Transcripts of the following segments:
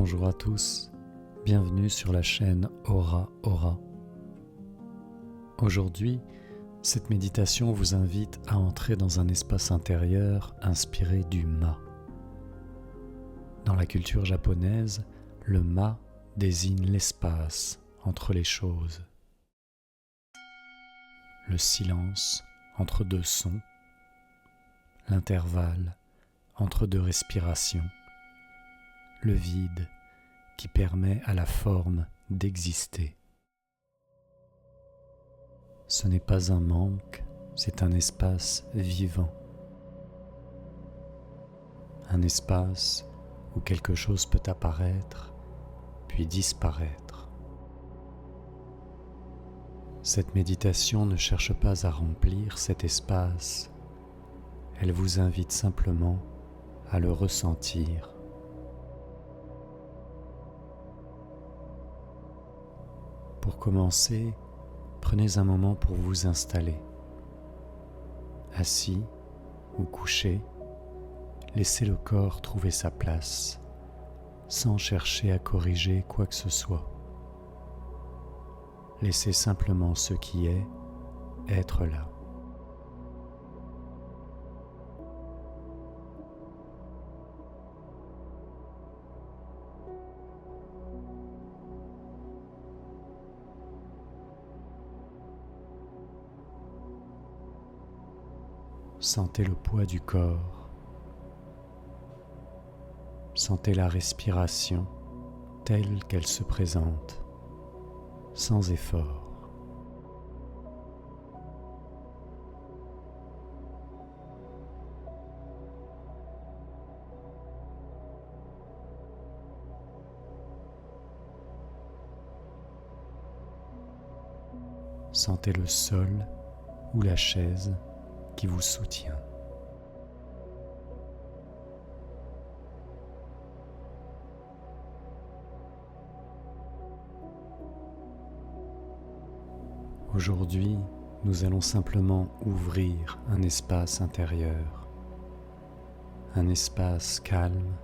Bonjour à tous, bienvenue sur la chaîne Aura Aura. Aujourd'hui, cette méditation vous invite à entrer dans un espace intérieur inspiré du Ma. Dans la culture japonaise, le Ma désigne l'espace entre les choses, le silence entre deux sons, l'intervalle entre deux respirations, le vide qui permet à la forme d'exister. Ce n'est pas un manque, c'est un espace vivant. Un espace où quelque chose peut apparaître, puis disparaître. Cette méditation ne cherche pas à remplir cet espace, elle vous invite simplement à le ressentir. Pour commencer, prenez un moment pour vous installer. Assis ou couché, laissez le corps trouver sa place, sans chercher à corriger quoi que ce soit. Laissez simplement ce qui est être là. Sentez le poids du corps. Sentez la respiration telle qu'elle se présente, sans effort. Sentez le sol ou la chaise qui vous soutient. Aujourd'hui, nous allons simplement ouvrir un espace intérieur, un espace calme,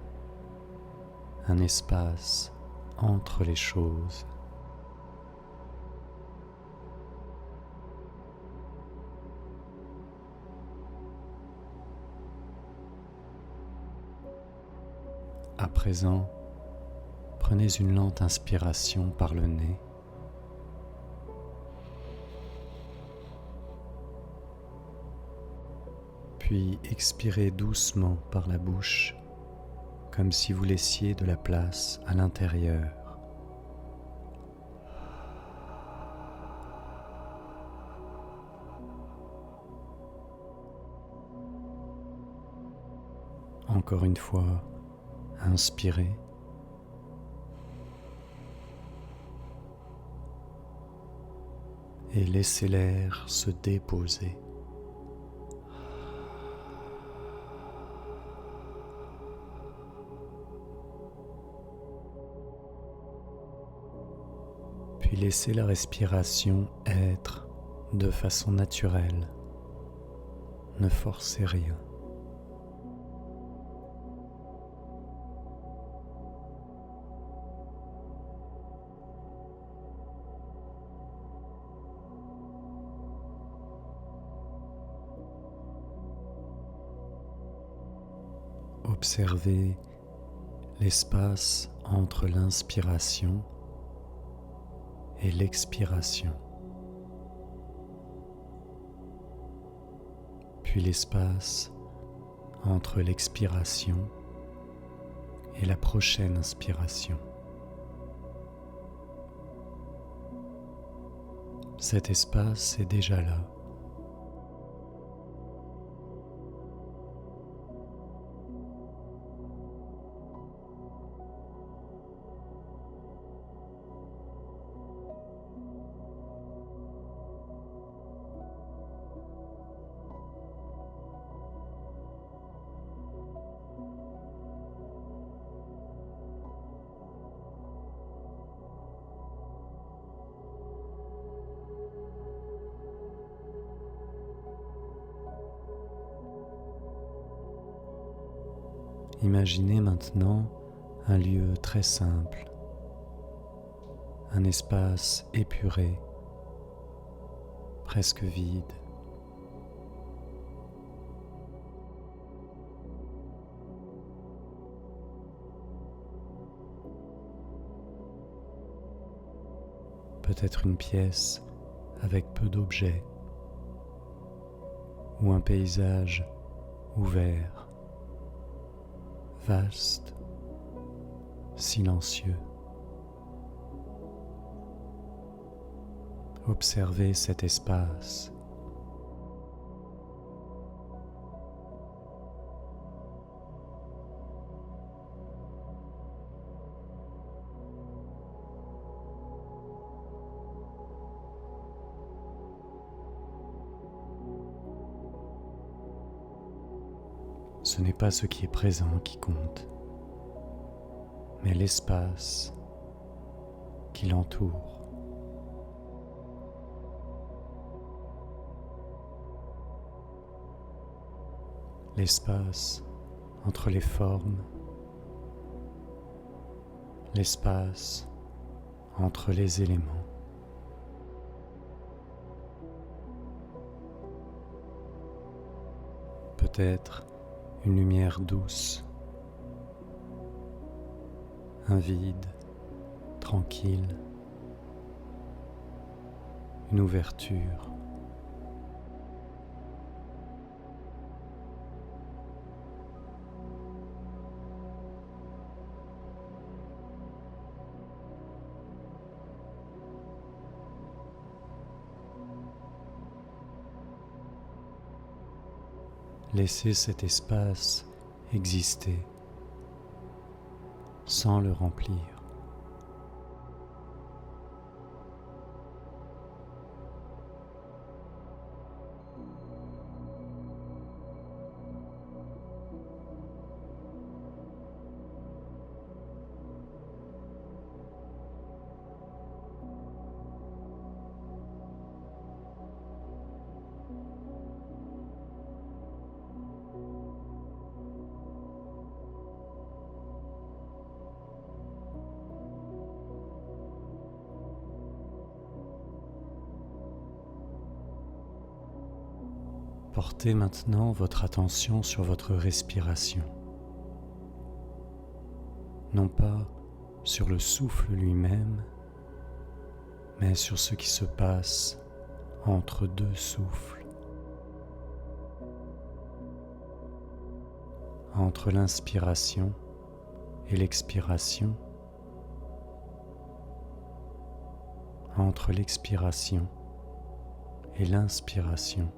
un espace entre les choses. À présent, prenez une lente inspiration par le nez. Puis expirez doucement par la bouche, comme si vous laissiez de la place à l'intérieur. Encore une fois, inspirez. Et laissez l'air se déposer. Puis laissez la respiration être de façon naturelle. Ne forcez rien. Observez l'espace entre l'inspiration et l'expiration, puis l'espace entre l'expiration et la prochaine inspiration. Cet espace est déjà là. Imaginez maintenant un lieu très simple, un espace épuré, presque vide. Peut-être une pièce avec peu d'objets ou un paysage ouvert, vaste, silencieux. Observez cet espace. Ce n'est pas ce qui est présent qui compte, mais l'espace qui l'entoure. L'espace entre les formes, l'espace entre les éléments. Peut-être une lumière douce, un vide tranquille, une ouverture. Laissez cet espace exister sans le remplir. Portez maintenant votre attention sur votre respiration, non pas sur le souffle lui-même, mais sur ce qui se passe entre deux souffles, entre l'inspiration et l'expiration, entre l'expiration et l'inspiration.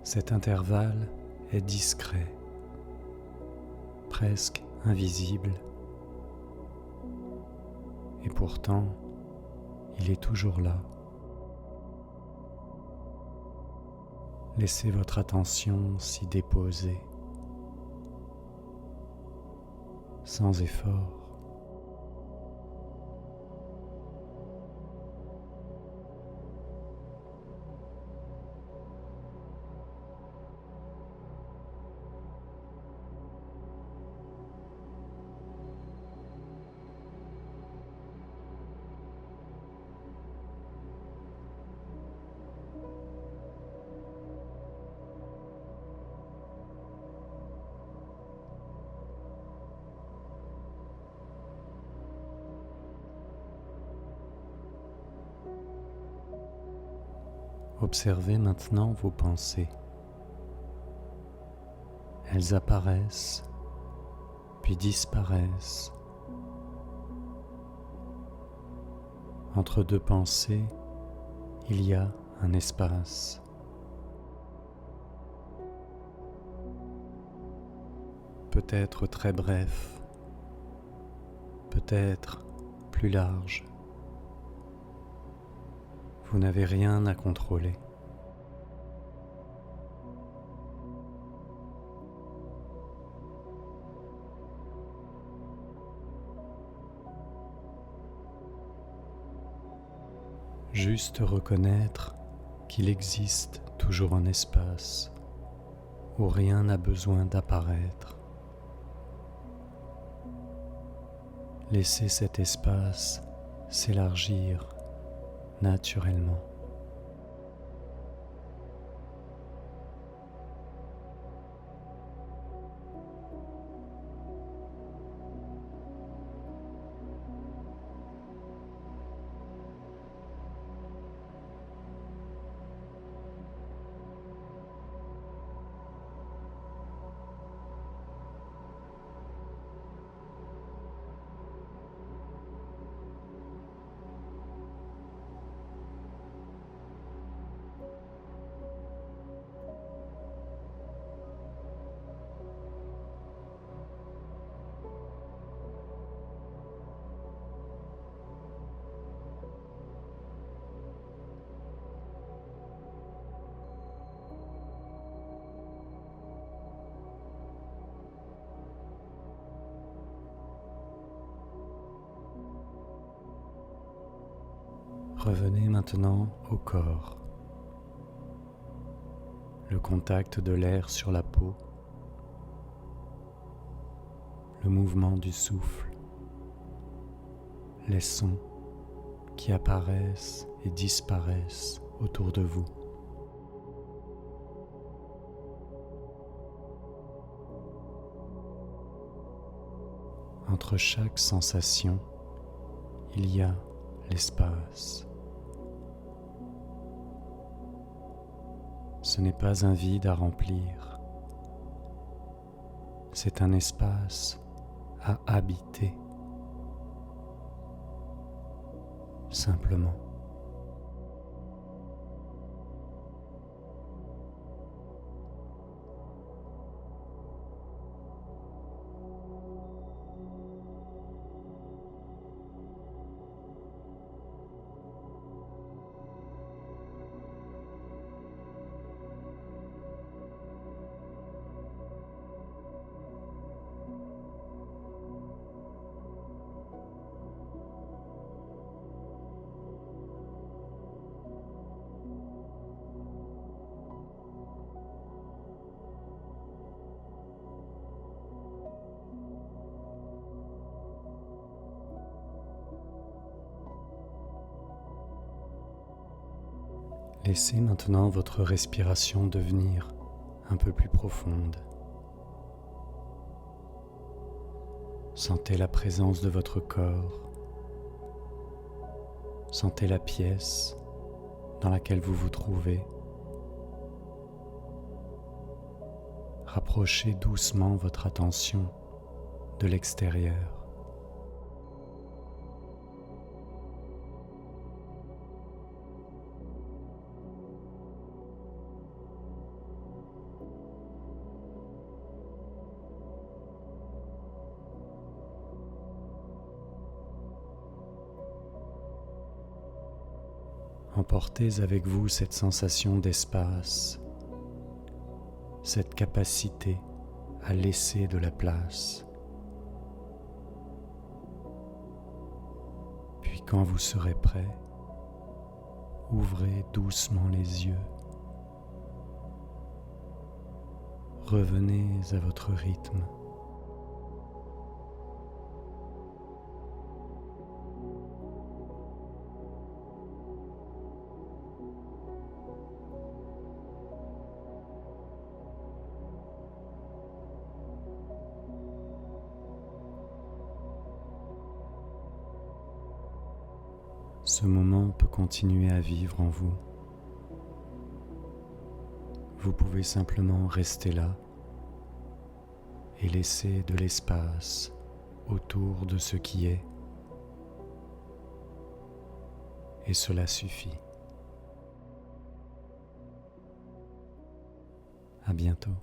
Cet intervalle est discret, presque invisible, et pourtant, il est toujours là. Laissez votre attention s'y déposer, sans effort. Observez maintenant vos pensées. Elles apparaissent, puis disparaissent. Entre deux pensées, il y a un espace. Peut-être très bref, peut-être plus large. Vous n'avez rien à contrôler. Juste reconnaître qu'il existe toujours un espace où rien n'a besoin d'apparaître. Laissez cet espace s'élargir naturellement. Revenez maintenant au corps. Le contact de l'air sur la peau, le mouvement du souffle, les sons qui apparaissent et disparaissent autour de vous. Entre chaque sensation, il y a l'espace. Ce n'est pas un vide à remplir, c'est un espace à habiter, simplement. Laissez maintenant votre respiration devenir un peu plus profonde. Sentez la présence de votre corps. Sentez la pièce dans laquelle vous vous trouvez. Rapprochez doucement votre attention de l'extérieur. Emportez avec vous cette sensation d'espace, cette capacité à laisser de la place. Puis quand vous serez prêt, ouvrez doucement les yeux. Revenez à votre rythme. Ce moment peut continuer à vivre en vous. Vous pouvez simplement rester là et laisser de l'espace autour de ce qui est. Et cela suffit. À bientôt.